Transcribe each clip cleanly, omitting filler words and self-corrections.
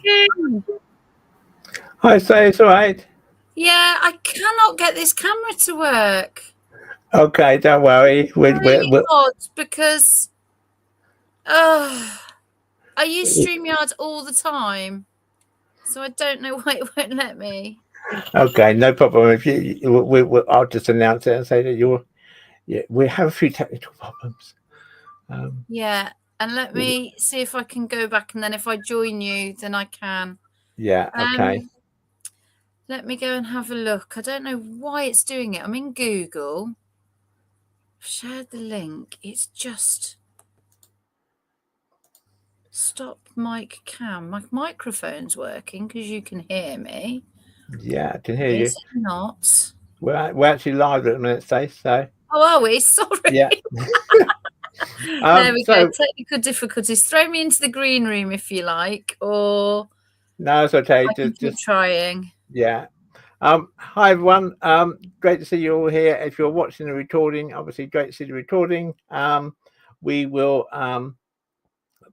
June. Hi, say it's all right. Yeah, I cannot get this camera to work. Okay, don't worry. Very odd because I use StreamYard all the time, so I don't know why it won't let me. Okay, no problem. If I'll just announce it and say that we have a few technical problems. Yeah, and let me see if I can go back, and then if I join you, then I can. Yeah, okay. Let me go and have a look. I don't know why it's doing it. I'm in Google. I've shared the link. It's just stop mic cam. My microphone's working because you can hear me. Yeah, I can hear you. Is it not? We're actually live at the minute, Stacey. So Oh, are we? Sorry. yeah. There we go. Technical difficulties. Throw me into the green room if you like, or no, it's okay. I can keep trying. Yeah. Hi everyone. Great to see you all here. If you're watching the recording, obviously great to see the recording. We will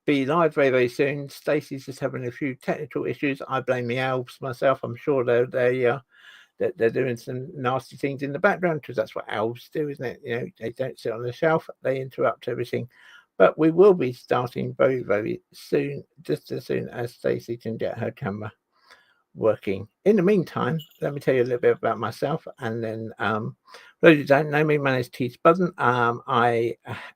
be live very, very soon. Stacey's just having a few technical issues. I blame the elves myself. I'm sure they're doing some nasty things in the background because that's what elves do, isn't it? You know, they don't sit on the shelf, they interrupt everything. But we will be starting very, very soon, just as soon as Stacey can get her camera working. In the meantime, let me tell you a little bit about myself, and then for those who don't know me, my name is Budden. I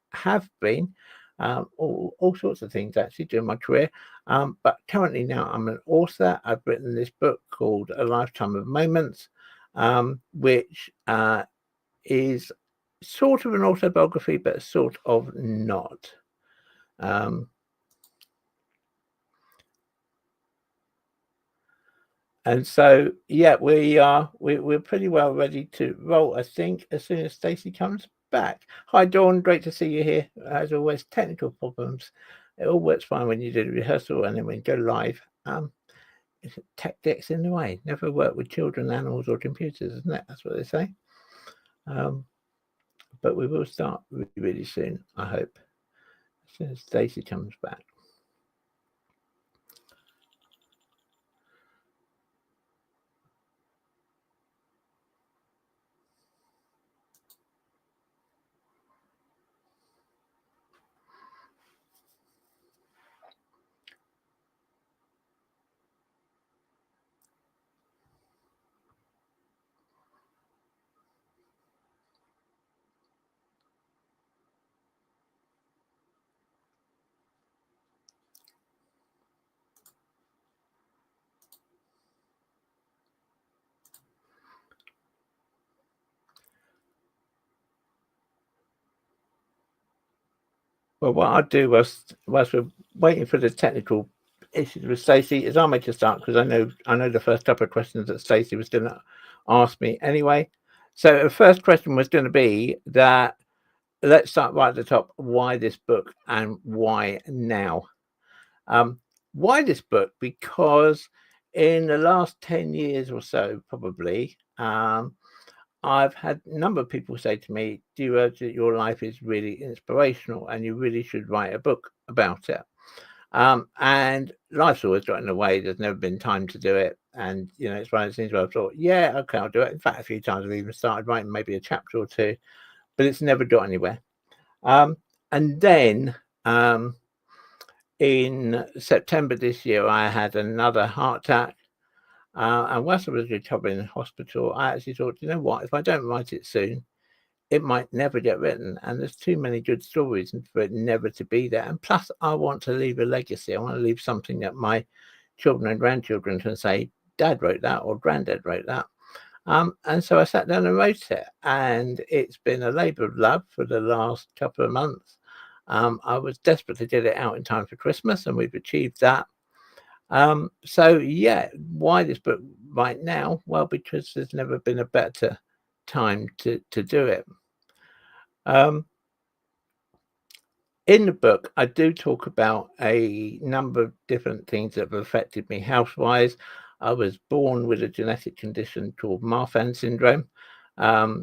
have been all sorts of things actually during my career, but currently now I'm an author. I've written this book called A Lifetime of Moments, which is sort of an autobiography, but sort of not. And so, yeah, we're pretty well ready to roll, I think, as soon as Stacey comes back. Hi, Dawn. Great to see you here. As always, technical problems. It all works fine when you do the rehearsal, and then when you go live, tech gets in the way. Never work with children, animals, or computers, isn't it? That's what they say. But we will start really, really soon, I hope, as soon as Stacey comes back. Well, what I'll do whilst we're waiting for the technical issues with Stacey is I'll make a start because I know the first couple of questions that Stacey was going to ask me anyway. So the first question was going to be that let's start right at the top. Why this book and why now? Why this book? Because in the last 10 years or so, probably, I've had a number of people say to me, do you urge that your life is really inspirational and you really should write a book about it? And life's always got in the way. There's never been time to do it. And, you know, it's one of those things where I've thought, yeah, okay, I'll do it. In fact, a few times I've even started writing maybe a chapter or two, but it's never got anywhere. And then in September this year, I had another heart attack. And whilst I was recovering in hospital, I actually thought, you know what, if I don't write it soon, it might never get written. And there's too many good stories for it never to be there. And plus, I want to leave a legacy. I want to leave something that my children and grandchildren can say, Dad wrote that or Granddad wrote that. And so I sat down and wrote it. And it's been a labour of love for the last couple of months. I was desperate to get it out in time for Christmas, and we've achieved that. So yeah, why this book right now? Well, because there's never been a better time to do it. In the book, I do talk about a number of different things that have affected me health-wise. I was born with a genetic condition called Marfan syndrome,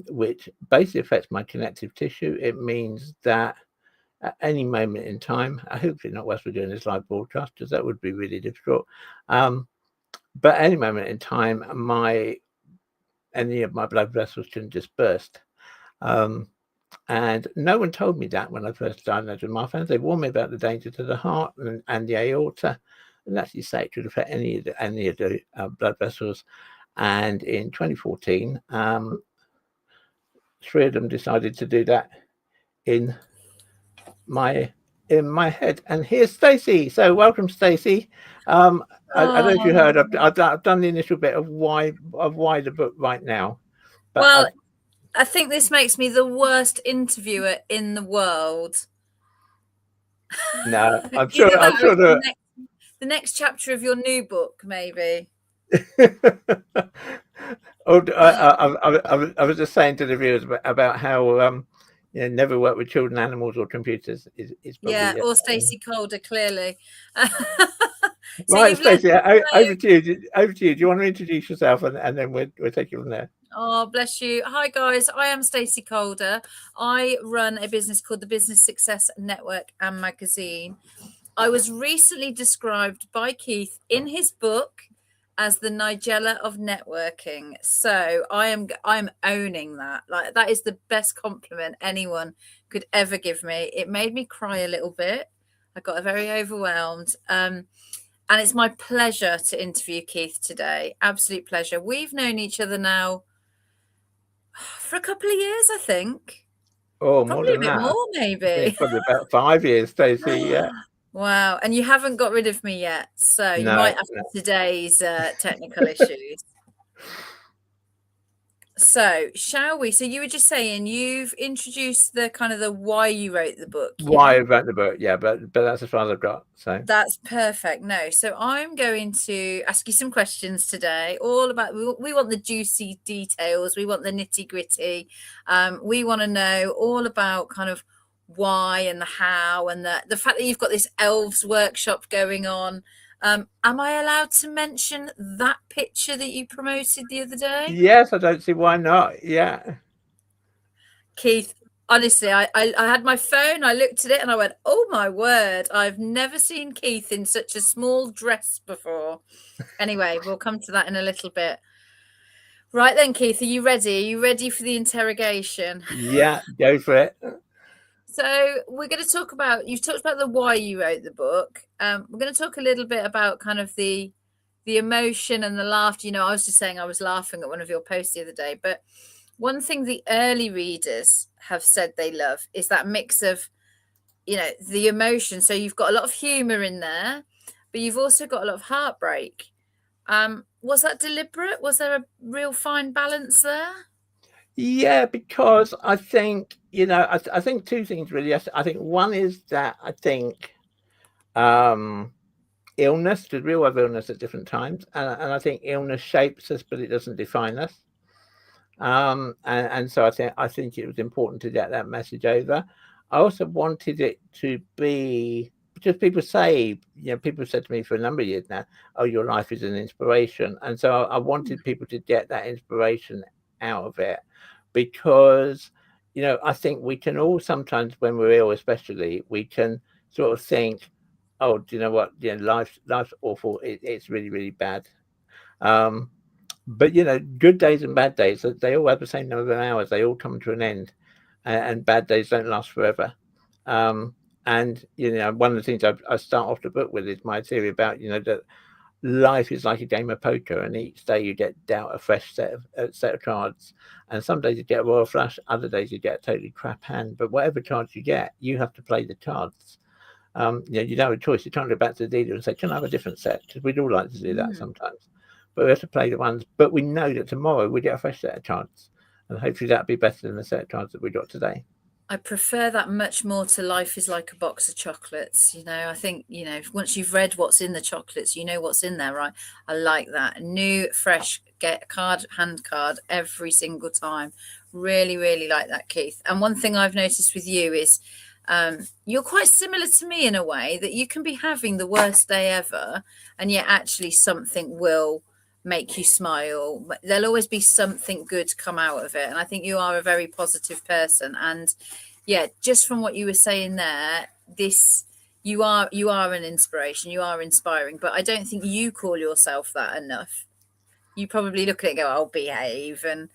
which basically affects my connective tissue. It means that at any moment in time. Hopefully not whilst we're doing this live broadcast, because that would be really difficult. But any moment in time, any of my blood vessels can just burst. And no one told me that when I first diagnosed with Marfan's. They warned me about the danger to the heart and the aorta, and actually say it could affect any of the blood vessels. And in 2014, 3 of them decided to do that in my head. And here's Stacey. So welcome, Stacey. I don't know if you heard. I've done the initial bit of why the book right now. But well, I think this makes me the worst interviewer in the world. No, I'm sure. The next chapter of your new book, maybe. I was just saying to the viewers about how never work with children, animals, or computers is probably or Stacey Calder, clearly. So right, Stacey, over to you. Over to you. Do you want to introduce yourself, and then we'll take you from there? Oh, bless you. Hi, guys. I am Stacey Calder. I run a business called the Business Success Network and Magazine. I was recently described by Keith in his book as the Nigella of networking. So I'm owning that. Like, that is the best compliment anyone could ever give me. It made me cry a little bit. I got very overwhelmed. And it's my pleasure to interview Keith today. Absolute pleasure. We've known each other now for a couple of years, I think. Oh, probably a bit more, maybe. Probably about 5 years, Stacey. Yeah. Wow. And you haven't got rid of me yet. So you might after today's technical issues. So shall we? So you were just saying you've introduced the kind of the why you wrote the book. Why I wrote the book, yeah, but that's as far as I've got. So that's perfect. No, so I'm going to ask you some questions today, all about. We want the juicy details. We want the nitty gritty. We want to know all about kind of why and the how and the fact that you've got this elves workshop going on. Am I allowed to mention that picture that you promoted the other day? Yes, I don't see why not. Yeah. Keith, honestly, I had my phone, I looked at it and I went, oh my word, I've never seen Keith in such a small dress before. Anyway, we'll come to that in a little bit. Right then, Keith, are you ready? Are you ready for the interrogation? Yeah, go for it. So we're going to talk about, you've talked about the why you wrote the book. We're going to talk a little bit about kind of the emotion and the laughter. You know, I was just saying I was laughing at one of your posts the other day, but one thing the early readers have said they love is that mix of, you know, the emotion. So you've got a lot of humor in there, but you've also got a lot of heartbreak. Was that deliberate? Was there a real fine balance there? Yeah, because I think, you know, I think 2 things really. I think one is that I think illness, because we all have illness at different times, and I think illness shapes us, but it doesn't define us. And so I think it was important to get that message over. I also wanted it to be, because people say, you know, people said to me for a number of years now, oh, your life is an inspiration. And so I wanted people to get that inspiration out of it, because, you know, I think we can all sometimes, when we're ill especially, we can sort of think, oh, do you know what, you know, life's awful, it's really, really bad. But, you know, good days and bad days, they all have the same number of hours. They all come to an end, and bad days don't last forever. And, you know, one of the things I start off the book with is my theory about, you know, that life is like a game of poker, and each day you get dealt a fresh set of cards. And some days you get a royal flush, other days you get a totally crap hand. But whatever cards you get, you have to play the cards. You know, you don't have a choice. You can't go back to the dealer and say, can I have a different set? Because we'd all like to do that sometimes. But we have to play the ones. But we know that tomorrow we get a fresh set of cards, and hopefully that'll be better than the set of cards that we got today. I prefer that much more to life is like a box of chocolates. You know, I think, you know, once you've read what's in the chocolates, you know what's in there, right? I like that. New, fresh, get a hand card every single time. Really, really like that, Keith. And one thing I've noticed with you is you're quite similar to me in a way, that you can be having the worst day ever, and yet actually something will make you smile. There'll always be something good come out of it. And I think you are a very positive person. And yeah, just from what you were saying there, this you are an inspiration. You are inspiring, but I don't think you call yourself that enough. You probably look at it and go, "I'll behave," and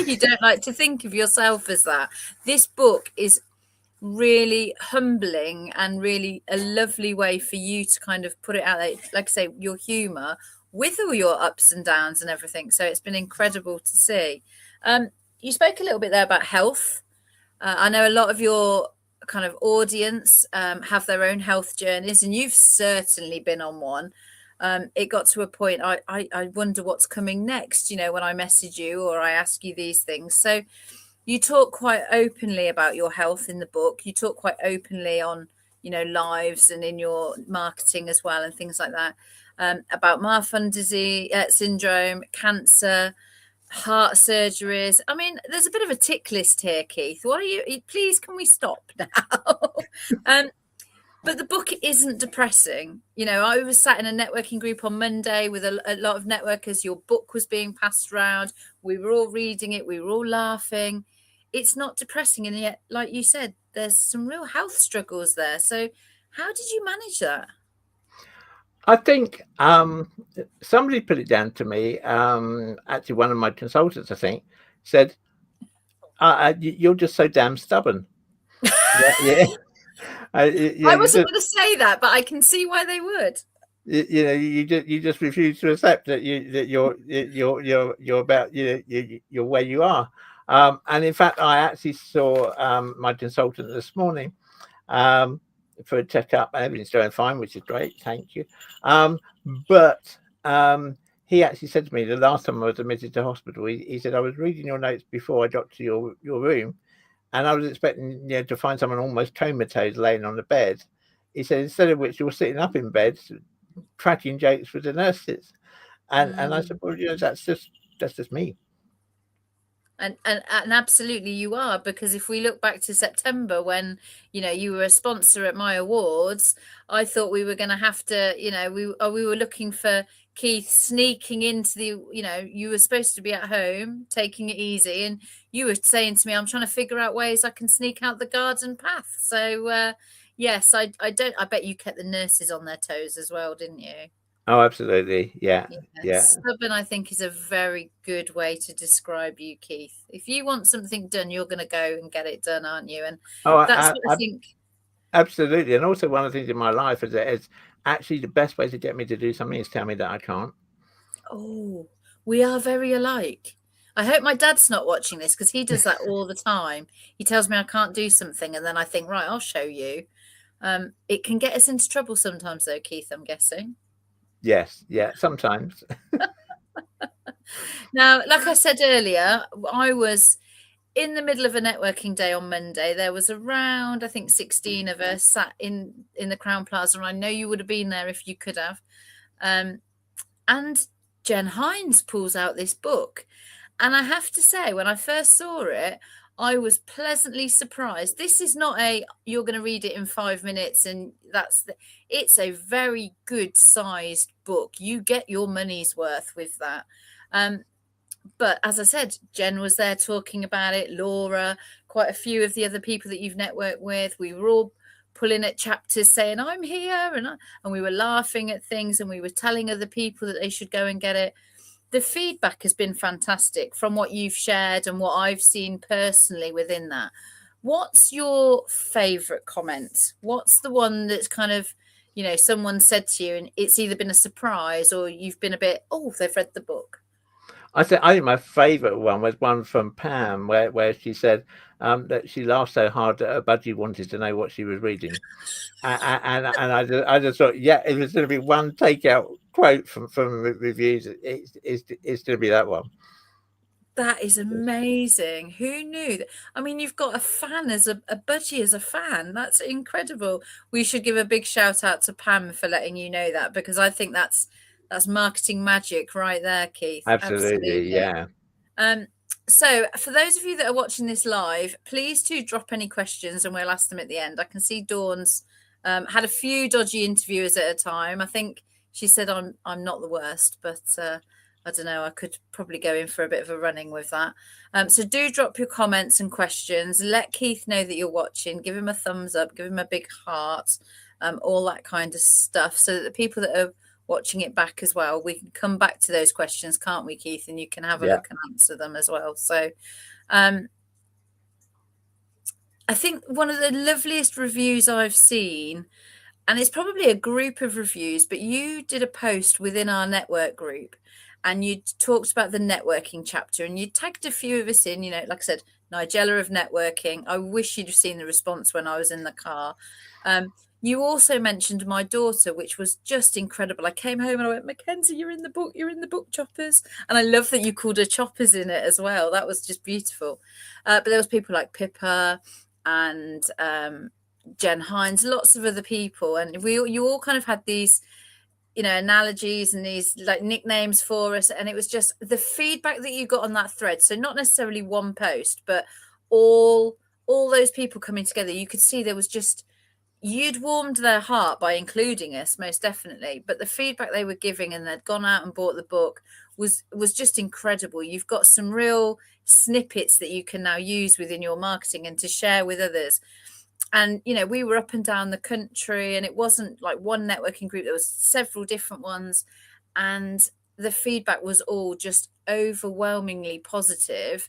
you don't like to think of yourself as that. This book is really humbling and really a lovely way for you to kind of put it out there, like I say, your humor with all your ups and downs and everything. So it's been incredible to see. You spoke a little bit there about health. I know a lot of your kind of audience have their own health journeys, and you've certainly been on one. It got to a point I wonder what's coming next, when I message you or I ask you these things. So you talk quite openly about your health in the book. You talk quite openly on, lives and in your marketing as well and things like that, about Marfan disease, syndrome, cancer, heart surgeries. I mean, there's a bit of a tick list here, Keith. What are you? Please, can we stop now? But the book isn't depressing. I was sat in a networking group on Monday with a lot of networkers. Your book was being passed around. We were all reading it. We were all laughing. It's not depressing. And yet, like you said, there's some real health struggles there. So how did you manage that? I think somebody put it down to me. Actually, one of my consultants, I think, said, "You're just so damn stubborn." Yeah. I wasn't going to say that, but I can see why they would. You just refuse to accept that you're about you're where you are. And in fact, I actually saw my consultant this morning for a checkup, and everything's going fine, which is great. Thank you. But he actually said to me the last time I was admitted to hospital, he said, "I was reading your notes before I got to your room, and I was expecting to find someone almost comatose laying on the bed." He said, "Instead of which, you're sitting up in bed, cracking jokes with the nurses." And I said, "Well, that's just me." And absolutely you are, because if we look back to September when you were a sponsor at my awards, I thought we were going to have to we were looking for Keith sneaking into the you were supposed to be at home taking it easy, and you were saying to me, "I'm trying to figure out ways I can sneak out the garden path." So yes, I bet you kept the nurses on their toes as well, didn't you? Oh, absolutely. Yeah. Stubborn, I think, is a very good way to describe you, Keith. If you want something done, you're going to go and get it done, aren't you? And that's what I think. Absolutely. And also one of the things in my life is that it's actually the best way to get me to do something is tell me that I can't. Oh, we are very alike. I hope my dad's not watching this, because he does that all the time. He tells me I can't do something, and then I think, right, I'll show you. It can get us into trouble sometimes, though, Keith, I'm guessing. Yes. Yeah. Sometimes. Now, like I said earlier, I was in the middle of a networking day on Monday. There was around, I think, 16 of us sat in the Crown Plaza, and I know you would have been there if you could have. And Jen Hines pulls out this book. And I have to say, when I first saw it, I was pleasantly surprised. This is not you're going to read it in 5 minutes and it's a very good sized book. You get your money's worth with that. But as I said, Jen was there talking about it, Laura, quite a few of the other people that you've networked with. We were all pulling at chapters saying, "I'm here," and we were laughing at things, and we were telling other people that they should go and get it. The feedback has been fantastic from what you've shared and what I've seen personally within that. What's your favorite comment? What's the one that's kind of, someone said to you and it's either been a surprise or you've been a bit, "Oh, they've read the book"? I think my favorite one was one from Pam where she said that she laughed so hard that her budgie wanted to know what she was reading. And I just thought, yeah, if it's going to be one takeout quote from reviews, it's going to be that one. That is amazing. Who knew that? I mean, you've got a fan a budgie as a fan. That's incredible. We should give a big shout out to Pam for letting you know that, because I think that's marketing magic right there, Keith. Absolutely. Yeah. So for those of you that are watching this live, please do drop any questions and we'll ask them at the end. I can see Dawn's had a few dodgy interviewers at a time. I think she said I'm not the worst, but I don't know, I could probably go in for a bit of a running with that. So do drop your comments and questions. Let Keith know that you're watching. Give him a thumbs up. Give him a big heart. All that kind of stuff, so that the people that are watching it back as well, we can come back to those questions, can't we, Keith? And you can have a look and answer them as well. So I think one of the loveliest reviews I've seen, and it's probably a group of reviews, but you did a post within our network group and you talked about the networking chapter, and you tagged a few of us in, like I said, Nigella of networking. I wish you'd have seen the response when I was in the car. You also mentioned my daughter, which was just incredible. I came home and I went, Mackenzie, you're in the book Choppers. And I love that you called her Choppers in it as well. That was just beautiful. But there was people like Pippa and Jen Hines, lots of other people. And you all kind of had these, analogies and these like nicknames for us. And it was just the feedback that you got on that thread. So not necessarily one post, but all those people coming together. You could see there was just, you'd warmed their heart by including us, most definitely. But the feedback they were giving, and they'd gone out and bought the book, was just incredible. You've got some real snippets that you can now use within your marketing and to share with others. And, we were up and down the country, and it wasn't like one networking group. There was several different ones. And the feedback was all just overwhelmingly positive.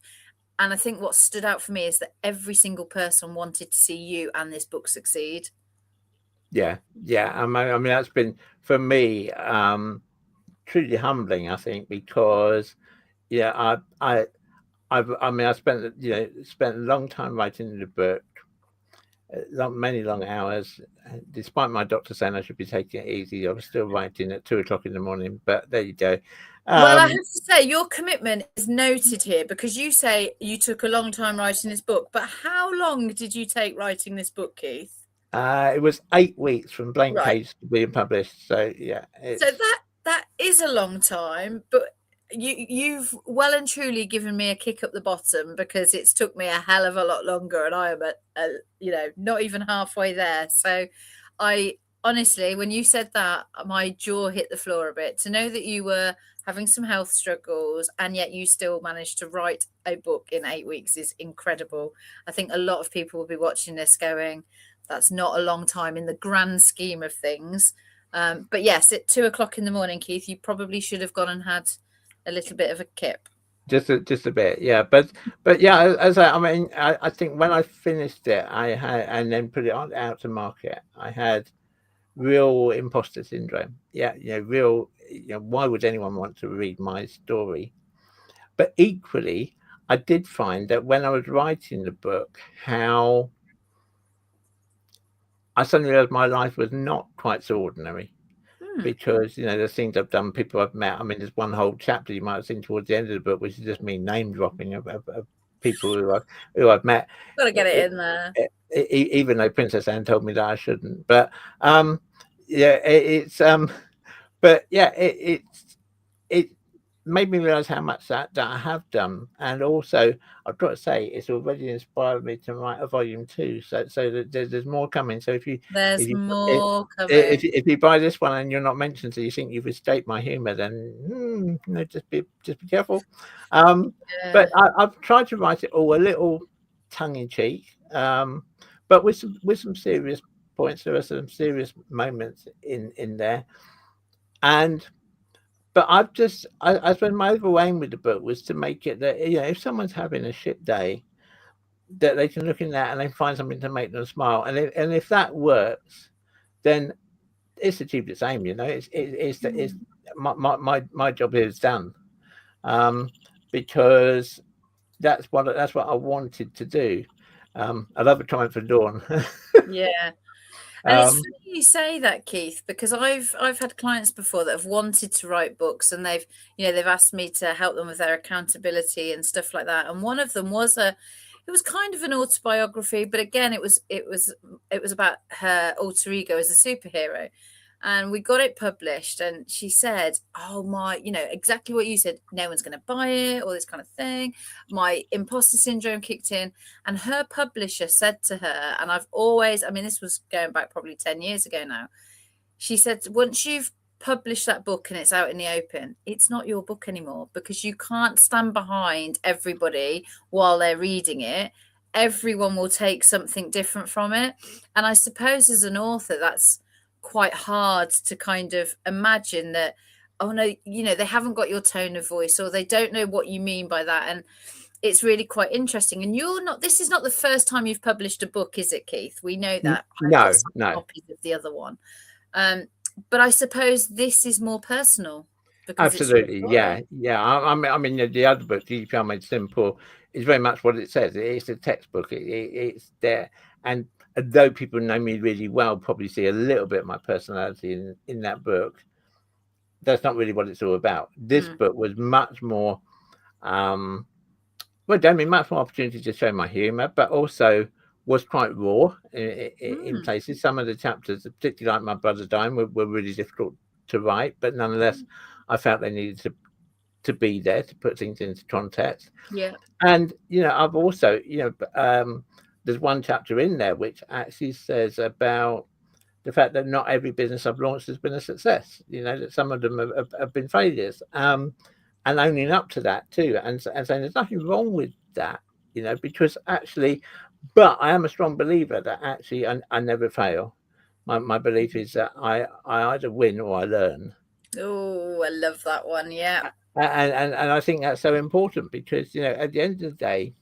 And I think what stood out for me is that every single person wanted to see you and this book succeed. Yeah. I mean, that's been for me truly humbling, I think, because I spent a long time writing the book, many long hours. Despite my doctor saying I should be taking it easy, I was still writing at 2:00 in the morning. But there you go. Well, I have to say, your commitment is noted here, because you say you took a long time writing this book. But how long did you take writing this book, Keith? It was 8 weeks from blank page to being published. So yeah. So that is a long time, but you've well and truly given me a kick up the bottom, because it's took me a hell of a lot longer, and I am at not even halfway there. So I honestly, when you said that, my jaw hit the floor a bit. To know that you were having some health struggles and yet you still managed to write a book in 8 weeks is incredible. I think a lot of people will be watching this going, that's not a long time in the grand scheme of things. But yes, at 2:00 in the morning, Keith, you probably should have gone and had a little bit of a kip. Just a bit, yeah. But yeah, I think when I finished it, I had, and then put it out to market, I had real imposter syndrome. Yeah, real. Why would anyone want to read my story? But equally, I did find that when I was writing the book, how I suddenly realized my life was not quite so ordinary. Because there's things I've done, people I've met. I mean, there's one whole chapter you might have seen towards the end of the book, which is just me name dropping of people who I've met. Got to get it in there, even though Princess Anne told me that I shouldn't. But it made me realize how much that I have done, and also I've got to say it's already inspired me to write a volume 2. So there's more coming. So if you buy this one and you're not mentioned, so you think you've escaped my humor, then just be careful. But I've tried to write it all a little tongue in cheek, but with some serious points. There are some serious moments in there, but I suppose my overall aim with the book was to make it that, if someone's having a shit day, that they can look in that and they find something to make them smile. And if that works, then it's achieved its aim. It's my job here is done, because that's what I wanted to do. I love a triumph for Dawn. Yeah. And it's funny you say that, Keith, because I've had clients before that have wanted to write books, and they've asked me to help them with their accountability and stuff like that. And one of them was it was kind of an autobiography, but again, it was about her alter ego as a superhero. And we got it published, and she said, oh my, exactly what you said, no one's going to buy it, or this kind of thing. My imposter syndrome kicked in, and her publisher said to her, and I've always, this was going back probably 10 years ago now. She said, once you've publish that book and it's out in the open, it's not your book anymore, because you can't stand behind everybody while they're reading it. Everyone will take something different from it. And I suppose as an author, that's quite hard to kind of imagine that, oh no, you know, they haven't got your tone of voice, or they don't know what you mean by that. And it's really quite interesting. And this is not the first time you've published a book, is it, Keith? We know that. I've got some copies of the other one. But I suppose this is more personal. Absolutely, yeah. I mean, the other book, GDPR Made Simple, is very much what it says. It's a textbook. It's there, and though people know me really well, probably see a little bit of my personality in that book, that's not really what it's all about. This book was much more, much more opportunity to show my humour, but also was quite raw in places. Some of the chapters, particularly like my brother dying, were really difficult to write, but nonetheless, I felt they needed to be there to put things into context. Yeah. And, you know, I've also, there's one chapter in there which actually says about the fact that not every business I've launched has been a success, you know, that some of them have been failures, and owning up to that too, and saying there's nothing wrong with that, you know, because actually, but I am a strong believer that actually I never fail. My belief is that I either win or I learn. Oh, I love that one. Yeah. And I think that's so important, because, you know, at the end of the day,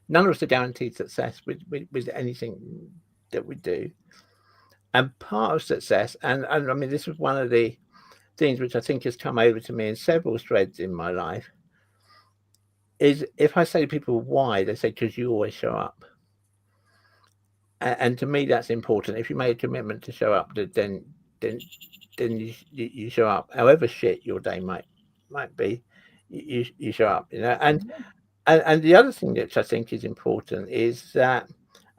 none of us are guaranteed success with anything that we do. And part of success, and I mean, this was one of the things which I think has come over to me in several threads in my life, is if I say to people why, they say, because you always show up. And to me, that's important. If you make a commitment to show up, then you show up. However shit your day might be, you show up, you know. And the other thing that I think is important is that,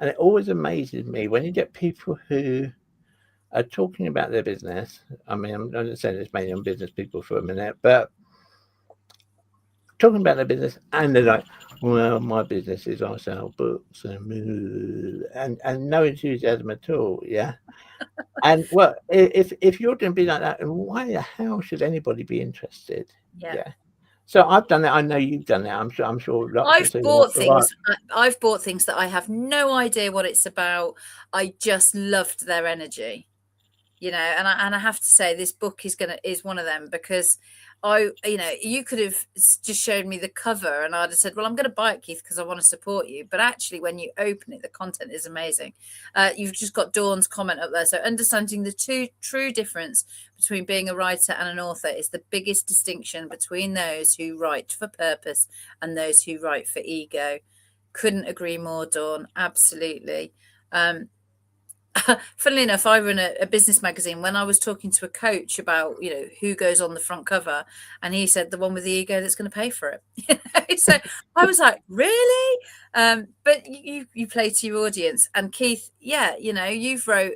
and it always amazes me when you get people who are talking about their business. I mean, I'm not saying it's mainly on business people for a minute, but talking about their business, and they're like, well, my business is I sell books and no enthusiasm at all. Yeah. And well, if you're going to be like that, why the hell should anybody be interested? Yeah. So I've done it. I know you've done it. I'm sure. I've bought things. I've bought things that I have no idea what it's about. I just loved their energy, you know. And I have to say, this book is one of them, because you could have just showed me the cover and I'd have said, well, I'm going to buy it, Keith, because I want to support you. But actually, when you open it, the content is amazing. You've just got Dawn's comment up there. So understanding the true difference between being a writer and an author is the biggest distinction between those who write for purpose and those who write for ego. Couldn't agree more, Dawn. Absolutely. Funnily enough, I run a business magazine. When I was talking to a coach about, you know, who goes on the front cover, and he said the one with the ego that's going to pay for it. So I was like, really? But you play to your audience. And Keith, yeah, you know, you've wrote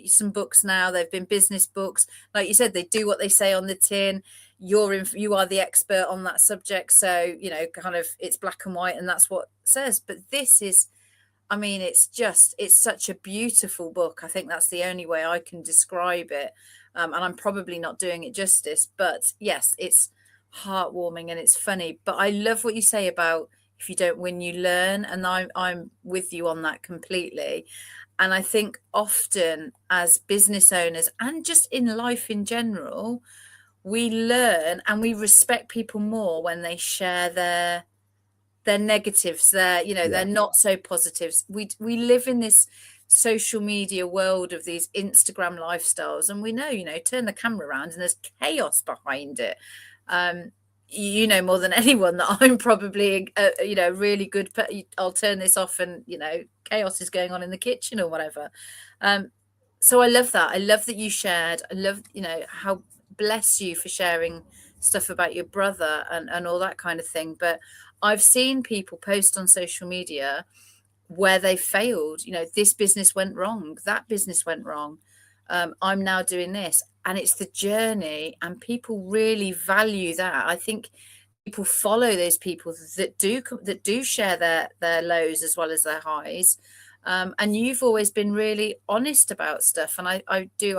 some books now. They've been business books. Like you said, they do what they say on the tin. You are the expert on that subject. So, you know, kind of it's black and white and that's what it says. But this is, I mean, it's such a beautiful book. I think that's the only way I can describe it. And I'm probably not doing it justice, but yes, it's heartwarming and it's funny. But I love what you say about if you don't win, you learn. And I'm with you on that completely. And I think often as business owners and just in life in general, we learn and we respect people more when they share their negatives, they're not so positives. We live in this social media world of these Instagram lifestyles, and we know, you know, turn the camera around and there's chaos behind it. You know more than anyone that I'm probably really good, I'll turn this off and, you know, chaos is going on in the kitchen or whatever. So I love that. I love that you shared. I love, you know, how bless you for sharing stuff about your brother and all that kind of thing. But I've seen people post on social media where they failed. You know, this business went wrong. That business went wrong. I'm now doing this. And it's the journey. And people really value that. I think people follow those people that do share their lows as well as their highs. And you've always been really honest about stuff. And I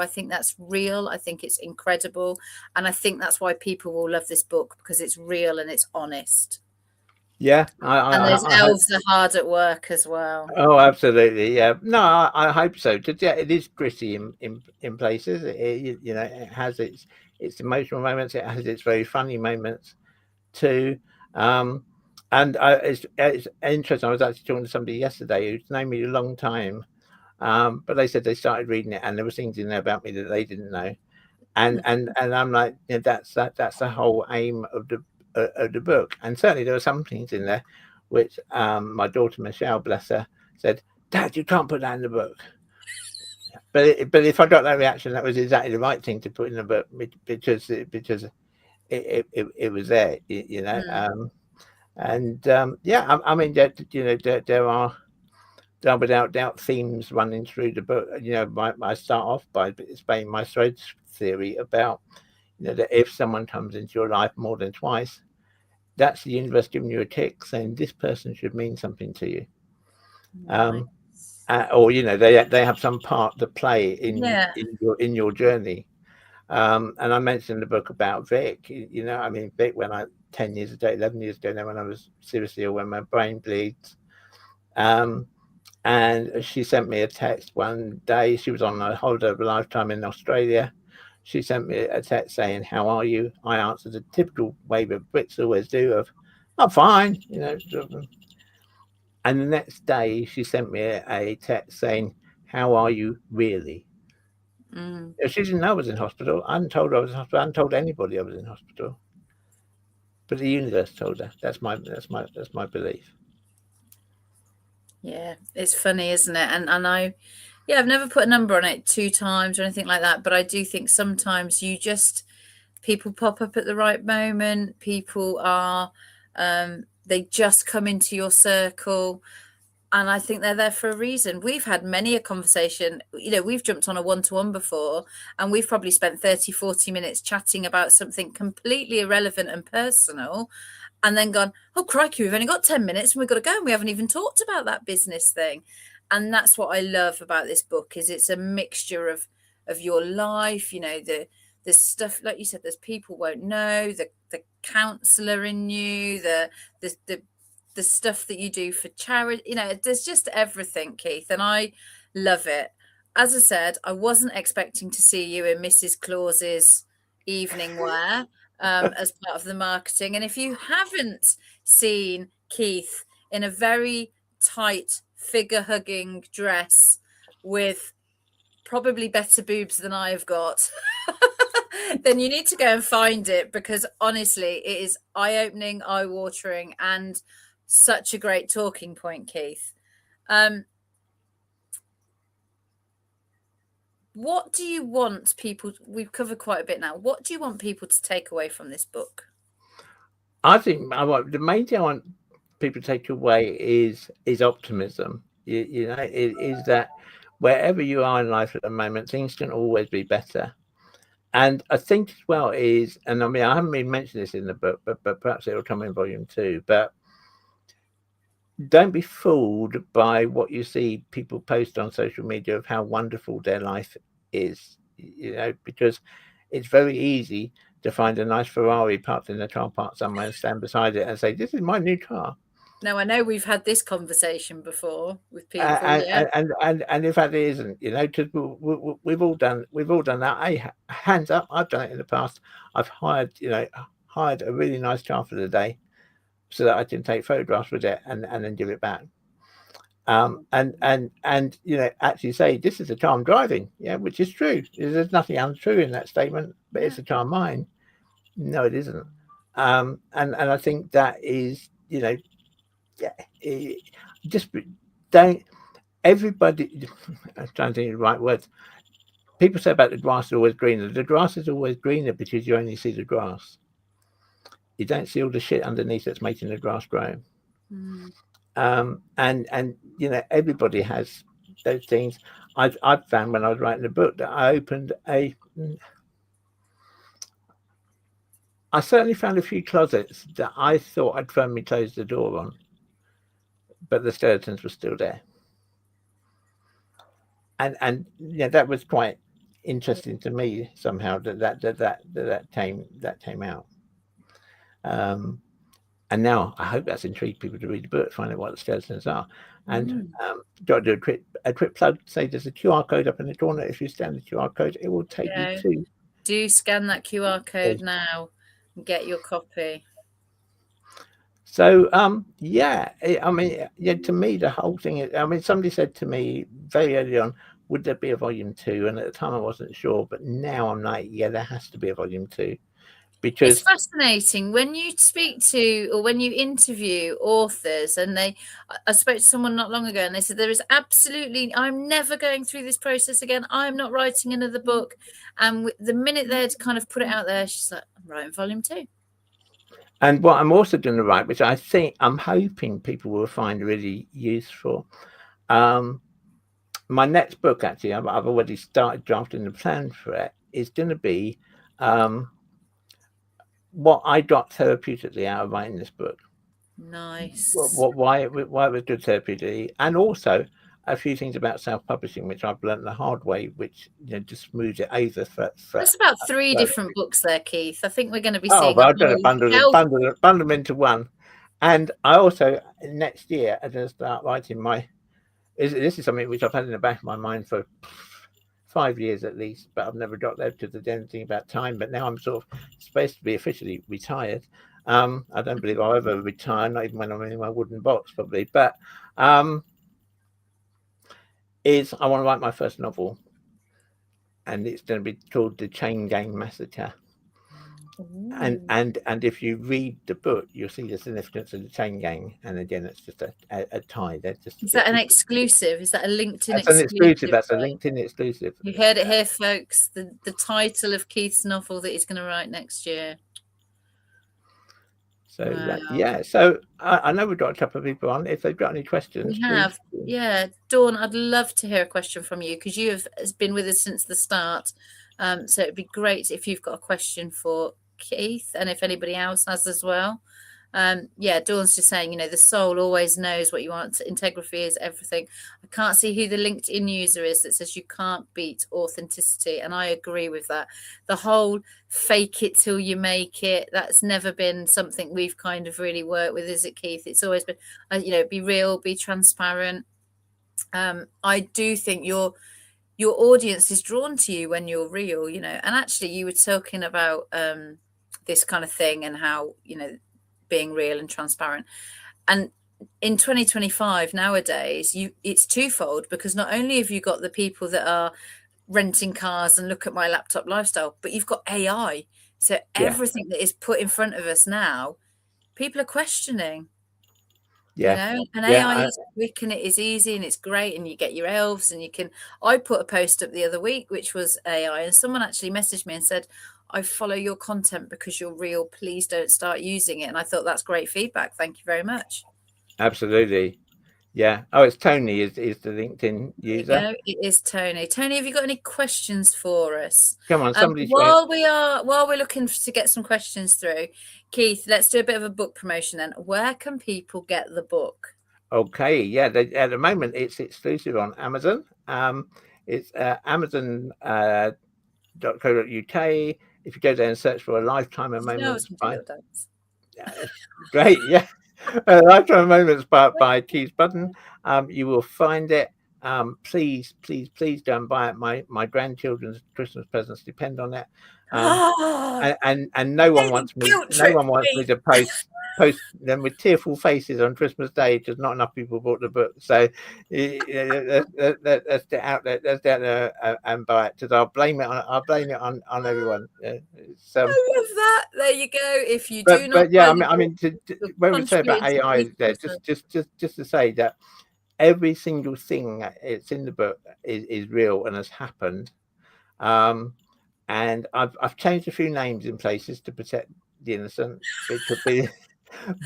think that's real. I think it's incredible. And I think that's why people will love this book, because it's real and it's honest. Yeah, And those I hope. elves are hard at work as well. Oh, absolutely. Yeah. No, I hope so. Yeah, it is gritty in places. You know, it has its emotional moments. It has its very funny moments too. And it's interesting. I was actually talking to somebody yesterday who's known me a long time, but they said they started reading it and there were things in there about me that they didn't know. And I'm like, you know, that's the whole aim of the book. And certainly there were some things in there which my daughter Michelle, bless her, said, "Dad, you can't put that in the book." But if I got that reaction, that was exactly the right thing to put in the book, because it was there, you know. Yeah, I mean, you know, there are without doubt themes running through the book. You know, I start off by explaining my threads theory about, you know, that if someone comes into your life more than twice, that's the universe giving you a tick saying this person should mean something to you. Nice. Or, you know, they have some part to play in Yeah. in your journey. And I mentioned the book about Vic. You know, I mean, Vic, when 10 years ago, 11 years ago now, when I was seriously ill, when my brain bleeds, and she sent me a text one day. She was on a holiday of a lifetime in Australia. She sent me a text saying, "How are you?" I answered the typical way that Brits always do of, "I'm fine," you know. And the next day, she sent me a text saying, "How are you really?" She didn't know I was in hospital. I hadn't told her I was in hospital. I hadn't told anybody I was in hospital. But the universe told her. That's my belief. Yeah, it's funny, isn't it? And I've never put a number on it 2 times or anything like that, but I do think sometimes people pop up at the right moment. People are, they just come into your circle. And I think they're there for a reason. We've had many a conversation, you know, we've jumped on a one-to-one before, and we've probably spent 30, 40 minutes chatting about something completely irrelevant and personal, and then gone, oh, crikey, we've only got 10 minutes and we've got to go, and we haven't even talked about that business thing. And that's what I love about this book, is it's a mixture of your life, you know, the stuff, like you said, there's people won't know, the counselor in you, the stuff that you do for charity, you know, there's just everything, Keith, and I love it. As I said, I wasn't expecting to see you in Mrs. Claus's evening wear as part of the marketing. And if you haven't seen Keith in a very tight figure-hugging dress with probably better boobs than I've got, then you need to go and find it, because honestly, it is eye-opening, eye-watering, and such a great talking point, Keith. What do you want people, we've covered quite a bit now, what do you want people to take away from this book? I think the main thing I want people to take away is optimism. You know, it is that wherever you are in life at the moment, things can always be better. And I think as well is, and I mean, I haven't even mentioned this in the book, but perhaps it'll come in volume 2. But don't be fooled by what you see people post on social media of how wonderful their life is, you know, because it's very easy to find a nice Ferrari parked in the car park somewhere and stand beside it and say, "This is my new car." Now, I know we've had this conversation before with people, and in fact it isn't, you know, because we've all done that. Hands up, I've done it in the past. I've hired a really nice car for the day so that I can take photographs with it and then give it back. And you know, actually say this is the car I'm driving, yeah, which is true. There's nothing untrue in that statement, but it's a car mine. No, it isn't. And I think that is, you know, just don't. Everybody, I'm trying to think of the right words. People say about the grass is always greener. The grass is always greener because you only see the grass. You don't see all the shit underneath that's making the grass grow. And you know, everybody has those things. I've found when I was writing the book that I certainly found a few closets that I thought I'd firmly closed the door on, but the skeletons were still there. and yeah, that was quite interesting to me somehow that came out. And now I hope that's intrigued people to read the book, find out what the skeletons are. And got to do a quick plug. Say there's a QR code up in the corner. If you scan the QR code, it will take you to. Do scan that QR code now and get your copy. So yeah, I mean, yeah, to me the whole thing is, I mean, somebody said to me very early on, would there be a volume 2? And at the time I wasn't sure, but now I'm like, yeah, there has to be a volume 2. Because it's fascinating when you speak to or when you interview authors, and I spoke to someone not long ago and they said there is absolutely, I'm never going through this process again, I'm not writing another book. And the minute they'd kind of put it out there, she's like, I'm writing volume 2. And what I'm also going to write, which I'm hoping people will find really useful, my next book, actually, I've already started drafting the plan for it, is going to be what I got therapeutically out of writing this book. Nice. Why it was good therapeutically, and also a few things about self-publishing, which I've learned the hard way, which just smooths it over for that's about 3 different books there, Keith. I think we're going to be seeing. Well, I'm going to bundle them into one. And I also next year I'm going to start writing this is something which I've had in the back of my mind for 5 years at least, but I've never got there because there's anything about time. But now I'm sort of supposed to be officially retired. I don't believe I'll ever retire, not even when I'm in my wooden box, probably. But I want to write my first novel, and it's going to be called The Chain Gang Massacre. And if you read the book, you'll see the significance of the chain gang. And again, it's just a tie. Is that an exclusive? Is that a LinkedIn exclusive? That's a LinkedIn exclusive. You heard it here, folks. The title of Keith's novel that he's going to write next year. So yeah. So I know we've got a couple of people on. If they've got any questions, we have. Please. Yeah, Dawn, I'd love to hear a question from you because you have been with us since the start. So it'd be great if you've got a question for Keith, and if anybody else has as well. Dawn's just saying, the soul always knows what you want. Integrity is everything. I can't see who the LinkedIn user is that says you can't beat authenticity, and I agree with that. The whole fake it till you make it, that's never been something we've kind of really worked with, is it, Keith? It's always been be real, be transparent. I do think your audience is drawn to you when you're real, and actually you were talking about this kind of thing and how being real and transparent. And in 2025 nowadays, it's twofold, because not only have you got the people that are renting cars and look at my laptop lifestyle, but you've got AI. So everything that is put in front of us now, people are questioning. And AI is quick and it is easy and it's great, and you get your elves and I put a post up the other week which was AI, and someone actually messaged me and said, I follow your content because you're real, please don't start using it. And I thought that's great feedback. Thank you very much. Absolutely. Yeah. Oh, it's Tony is the LinkedIn user. It is Tony. Tony, have you got any questions for us? Come on, somebody. While we're looking to get some questions through, Keith, let's do a bit of a book promotion then. Where can people get the book? Okay. Yeah. At the moment, it's exclusive on Amazon. It's Amazon.co.uk. If you go there and search for A Lifetime of Moments great, yeah. Lifetime of Moments by Keith Budden. You will find it. Please go and buy it. My grandchildren's Christmas presents depend on it. And no one wants me to post them with tearful faces on Christmas Day because not enough people bought the book. So let's get out there and buy it, because I'll blame it on everyone. I love that. There you go. If you do not, when we say about AI there, just to say that every single thing it's in the book is real and has happened. And I've changed a few names in places to protect the innocent. It could be,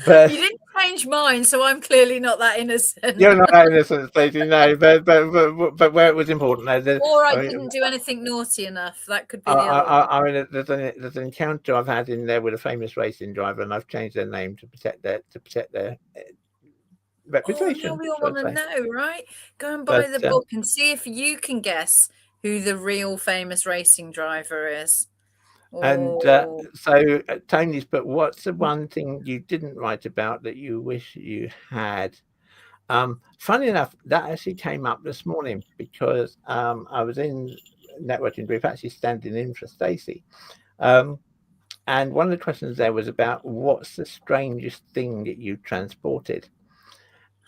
but you didn't change mine, so I'm clearly not that innocent. You're not that innocent, Stacey. No, but where it was important, I didn't do anything naughty enough. That could be. There's an encounter I've had in there with a famous racing driver, and I've changed their name to protect their reputation. Now we all Shall want I to say? know, right? Go and buy But the book and see if you can guess who the real famous racing driver is. and Oh, so Tony's book. What's the one thing you didn't write about that you wish you had? Funny enough, that actually came up this morning because I was in networking group actually standing in for Stacey. And one of the questions there was about what's the strangest thing that you transported?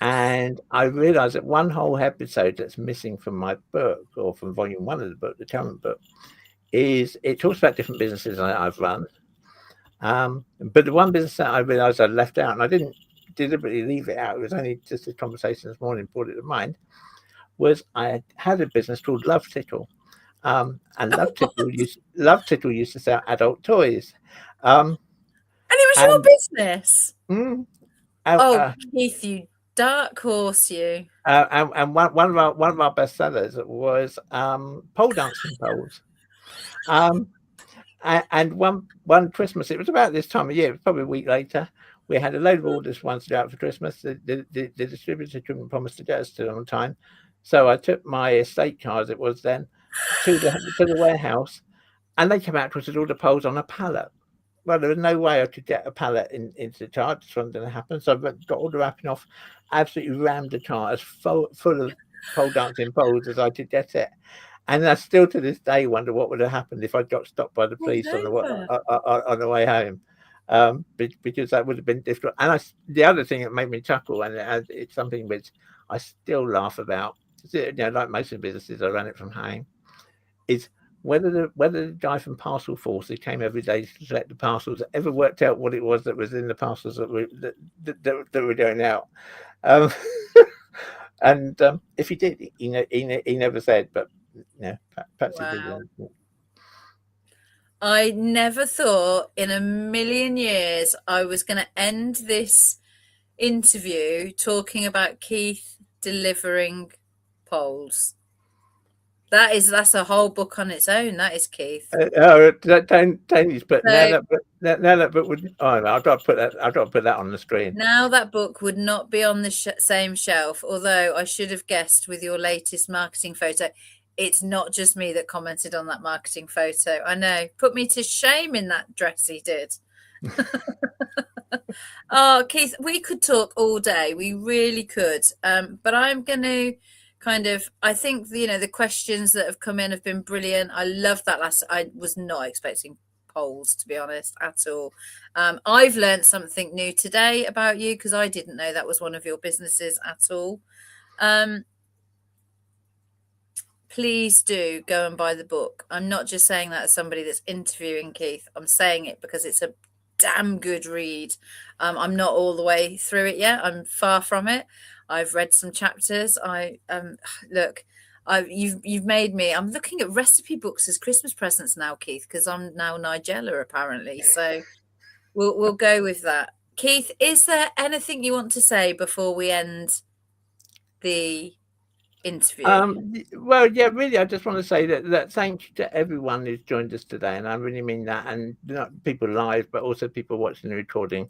And I realized that one whole episode that's missing from my book, or from volume one of the book, the current book, is it talks about different businesses I've run. But the one business that I realized I'd left out, and I didn't deliberately leave it out, it was only just a conversation this morning brought it to mind, was I had a business called Love Tickle. And Love Tickle used to sell adult toys. and it was And your business. mm, Oh, Keith, you dark horse, you. and one of our best sellers was pole dancing poles. And one Christmas, it was about this time of year, it was probably a week later, we had a load of orders once to go out for Christmas. The distributor couldn't promise to get us to them on time. So I took my estate car, as it was then, to the warehouse, and they came out to us with all the poles on a pallet. Well, there was no way I could get a pallet into the car. It just wasn't going to happen. So I got all the wrapping off, absolutely rammed the car as full of pole dancing poles as I could get it. And I still to this day wonder what would have happened if I got stopped by the police on the way home, because that would have been difficult. And the other thing that made me chuckle, and it's something which I still laugh about, like most of the businesses, I ran it from home, is whether the guy from Parcel Force who came every day to collect the parcels ever worked out what it was that was in the parcels that were going out. And if he did, he never said, but perhaps he did. I never thought in a million years I was going to end this interview talking about Keith delivering poles. That's a whole book on its own. That is, Keith. Tony's, but now that book would. Oh no, I've got to put that on the screen. Now that book would not be on the same shelf. Although I should have guessed with your latest marketing photo, it's not just me that commented on that marketing photo. I know, put me to shame in that dress he did. Oh, Keith, we could talk all day. We really could. But I'm going to I think, the questions that have come in have been brilliant. I love that I was not expecting polls, to be honest, at all. I've learned something new today about you because I didn't know that was one of your businesses at all. Please do go and buy the book. I'm not just saying that as somebody that's interviewing Keith. I'm saying it because it's a damn good read. I'm not all the way through it yet. I'm far from it. I've read some chapters. Look, you've made me. I'm looking at recipe books as Christmas presents now, Keith, because I'm now Nigella apparently. So we'll go with that. Keith, is there anything you want to say before we end the interview? Well, yeah, really, I just want to say that thank you to everyone who's joined us today, and I really mean that, and not people live, but also people watching the recording.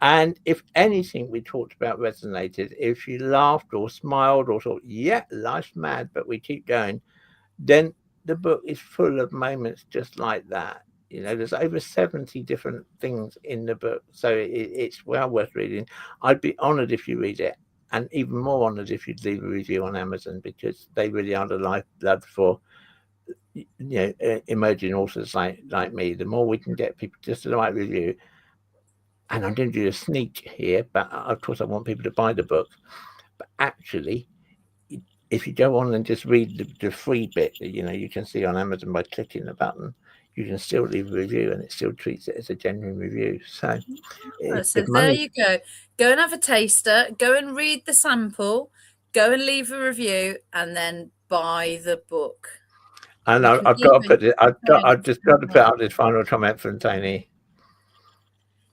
And if anything we talked about resonated, if you laughed or smiled or thought, yeah, life's mad, but we keep going, then the book is full of moments just like that. There's over 70 different things in the book, so it's well worth reading. I'd be honored if you read it, and even more honored if you'd leave a review on Amazon, because they really are the lifeblood for emerging authors like me. The more we can get people just to the right review. And I'm going to do a sneak here, but of course I want people to buy the book. But actually, if you go on and just read the free bit that you can see on Amazon by clicking the button, you can still leave a review, and it still treats it as a genuine review. So, there you go. Go and have a taster. Go and read the sample. Go and leave a review, and then buy the book. And I've got to put it. I've just got to put out this final comment from Tony.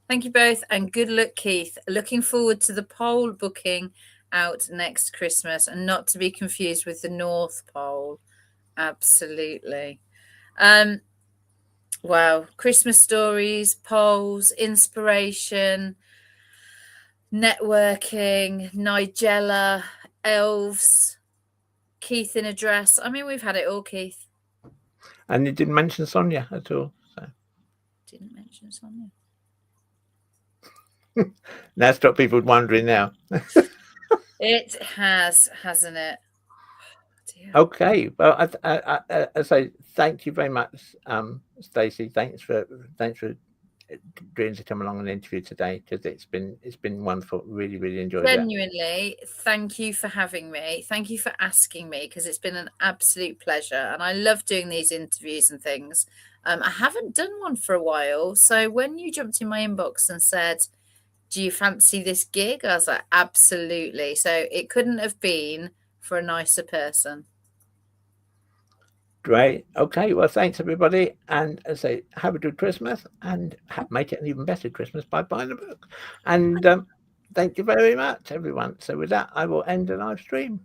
Thank you both, and good luck, Keith. Looking forward to the pole booking out next Christmas, and not to be confused with the North Pole. Absolutely. Wow. Christmas stories, poles, inspiration. networking, Nigella, elves, Keith in a dress. I mean, we've had it all, Keith. And you didn't mention Sonia at all. So. Didn't mention Sonia. That's what people are wondering now. It has, hasn't it? Okay, well, I say thank you very much, Stacey. Thanks for agreeing to come along and interview today, because it's been wonderful. Really enjoyed it. Genuinely, thank you for having me. Thank you for asking me, because it's been an absolute pleasure, and I love doing these interviews and things. I haven't done one for a while, so when you jumped in my inbox and said, "Do you fancy this gig?" I was like, absolutely. So it couldn't have been for a nicer person. Great. Okay. Well, thanks everybody, and as I say, have a good Christmas, and make it an even better Christmas by buying the book. And thank you very much, everyone. So with that, I will end the live stream.